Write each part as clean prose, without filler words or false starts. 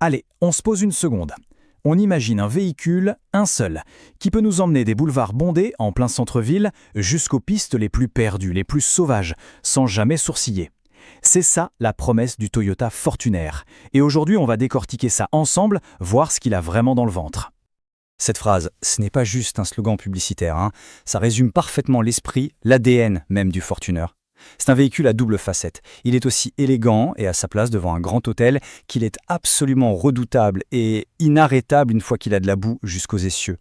Allez, on se pose une seconde. On imagine un véhicule, un seul, qui peut nous emmener des boulevards bondés en plein centre-ville jusqu'aux pistes les plus perdues, les plus sauvages, sans jamais sourciller. C'est ça la promesse du Toyota Fortuner. Et aujourd'hui, on va décortiquer ça ensemble, voir ce qu'il a vraiment dans le ventre. Cette phrase, ce n'est pas juste un slogan publicitaire, ça résume parfaitement l'esprit, l'ADN même du Fortuner. C'est un véhicule à double facette. Il est aussi élégant et à sa place devant un grand hôtel qu'il est absolument redoutable et inarrêtable une fois qu'il a de la boue jusqu'aux essieux.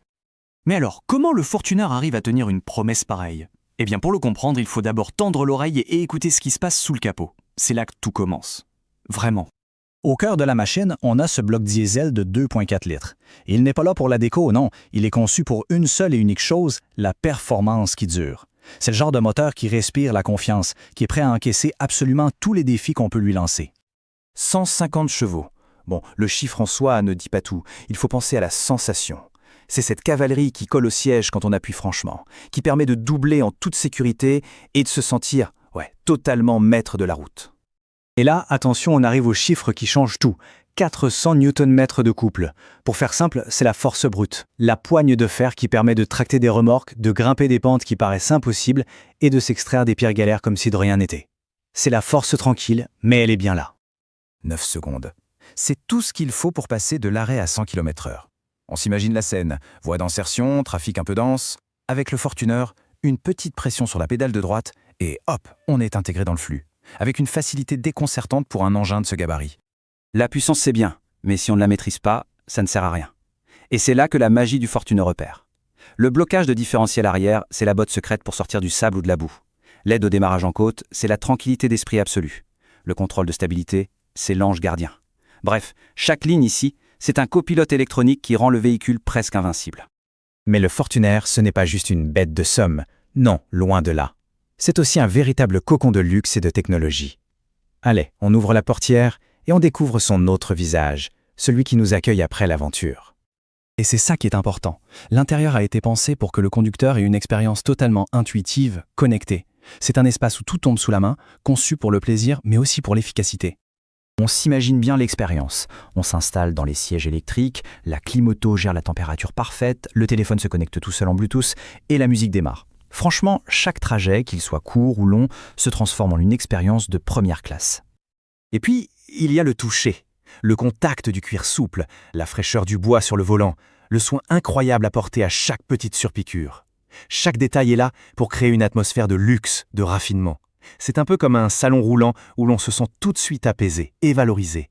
Mais alors, comment le Fortuner arrive à tenir une promesse pareille ? Eh bien, pour le comprendre, il faut d'abord tendre l'oreille et écouter ce qui se passe sous le capot. C'est là que tout commence. Vraiment. Au cœur de la machine, on a ce bloc diesel de 2,4 litres. Il n'est pas là pour la déco, non. Il est conçu pour une seule et unique chose, la performance qui dure. C'est le genre de moteur qui respire la confiance, qui est prêt à encaisser absolument tous les défis qu'on peut lui lancer. 150 chevaux. Bon, le chiffre en soi ne dit pas tout. Il faut penser à la sensation. C'est cette cavalerie qui colle au siège quand on appuie franchement, qui permet de doubler en toute sécurité et de se sentir, totalement maître de la route. Et là, attention, on arrive aux chiffres qui changent tout. 400 Nm de couple. Pour faire simple, c'est la force brute, la poigne de fer qui permet de tracter des remorques, de grimper des pentes qui paraissent impossibles et de s'extraire des pires galères comme si de rien n'était. C'est la force tranquille, mais elle est bien là. 9 secondes. C'est tout ce qu'il faut pour passer de l'arrêt à 100 km/h. On s'imagine la scène, voie d'insertion, trafic un peu dense. Avec le Fortuner, une petite pression sur la pédale de droite et hop, on est intégré dans le flux, avec une facilité déconcertante pour un engin de ce gabarit. La puissance, c'est bien, mais si on ne la maîtrise pas, ça ne sert à rien. Et c'est là que la magie du Fortuner opère. Le blocage de différentiel arrière, c'est la botte secrète pour sortir du sable ou de la boue. L'aide au démarrage en côte, c'est la tranquillité d'esprit absolue. Le contrôle de stabilité, c'est l'ange gardien. Bref, chaque ligne ici, c'est un copilote électronique qui rend le véhicule presque invincible. Mais le Fortuner, ce n'est pas juste une bête de somme. Non, loin de là. C'est aussi un véritable cocon de luxe et de technologie. Allez, on ouvre la portière et on découvre son autre visage, celui qui nous accueille après l'aventure. Et c'est ça qui est important. L'intérieur a été pensé pour que le conducteur ait une expérience totalement intuitive, connectée. C'est un espace où tout tombe sous la main, conçu pour le plaisir, mais aussi pour l'efficacité. On s'imagine bien l'expérience. On s'installe dans les sièges électriques, la clim auto gère la température parfaite, le téléphone se connecte tout seul en Bluetooth et la musique démarre. Franchement, chaque trajet, qu'il soit court ou long, se transforme en une expérience de première classe. Et puis, il y a le toucher, le contact du cuir souple, la fraîcheur du bois sur le volant, le soin incroyable apporté à chaque petite surpiqûre. Chaque détail est là pour créer une atmosphère de luxe, de raffinement. C'est un peu comme un salon roulant où l'on se sent tout de suite apaisé et valorisé.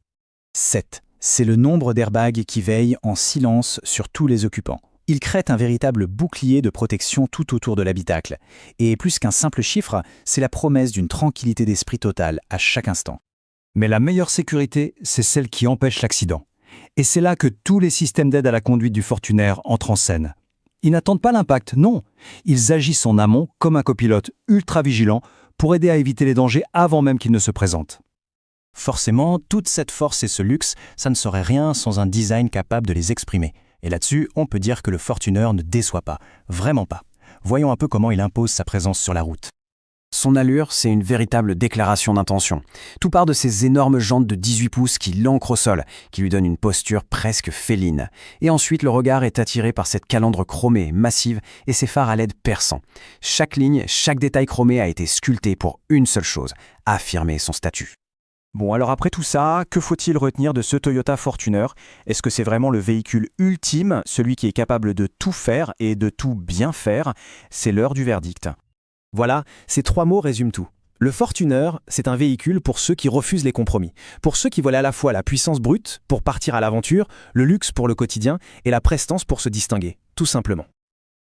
7. C'est le nombre d'airbags qui veillent en silence sur tous les occupants. Il crée un véritable bouclier de protection tout autour de l'habitacle. Et plus qu'un simple chiffre, c'est la promesse d'une tranquillité d'esprit totale à chaque instant. Mais la meilleure sécurité, c'est celle qui empêche l'accident. Et c'est là que tous les systèmes d'aide à la conduite du Fortuner entrent en scène. Ils n'attendent pas l'impact, non. Ils agissent en amont comme un copilote ultra vigilant pour aider à éviter les dangers avant même qu'ils ne se présentent. Forcément, toute cette force et ce luxe, ça ne serait rien sans un design capable de les exprimer. Et là-dessus, on peut dire que le Fortuner ne déçoit pas, vraiment pas. Voyons un peu comment il impose sa présence sur la route. Son allure, c'est une véritable déclaration d'intention. Tout part de ces énormes jantes de 18 pouces qui l'ancrent au sol, qui lui donnent une posture presque féline. Et ensuite, le regard est attiré par cette calandre chromée, massive, et ses phares à LED perçants. Chaque ligne, chaque détail chromé a été sculpté pour une seule chose, affirmer son statut. Bon, alors après tout ça, que faut-il retenir de ce Toyota Fortuner ? Est-ce que c'est vraiment le véhicule ultime, celui qui est capable de tout faire et de tout bien faire ? C'est l'heure du verdict. Voilà, ces 3 mots résument tout. Le Fortuner, c'est un véhicule pour ceux qui refusent les compromis, pour ceux qui veulent à la fois la puissance brute pour partir à l'aventure, le luxe pour le quotidien et la prestance pour se distinguer, tout simplement.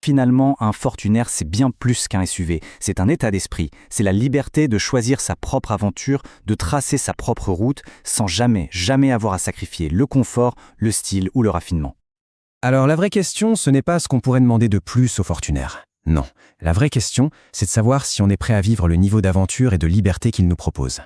Finalement, un Fortuner, c'est bien plus qu'un SUV. C'est un état d'esprit. C'est la liberté de choisir sa propre aventure, de tracer sa propre route, sans jamais avoir à sacrifier le confort, le style ou le raffinement. Alors la vraie question, ce n'est pas ce qu'on pourrait demander de plus au Fortuner. Non, la vraie question, c'est de savoir si on est prêt à vivre le niveau d'aventure et de liberté qu'il nous propose.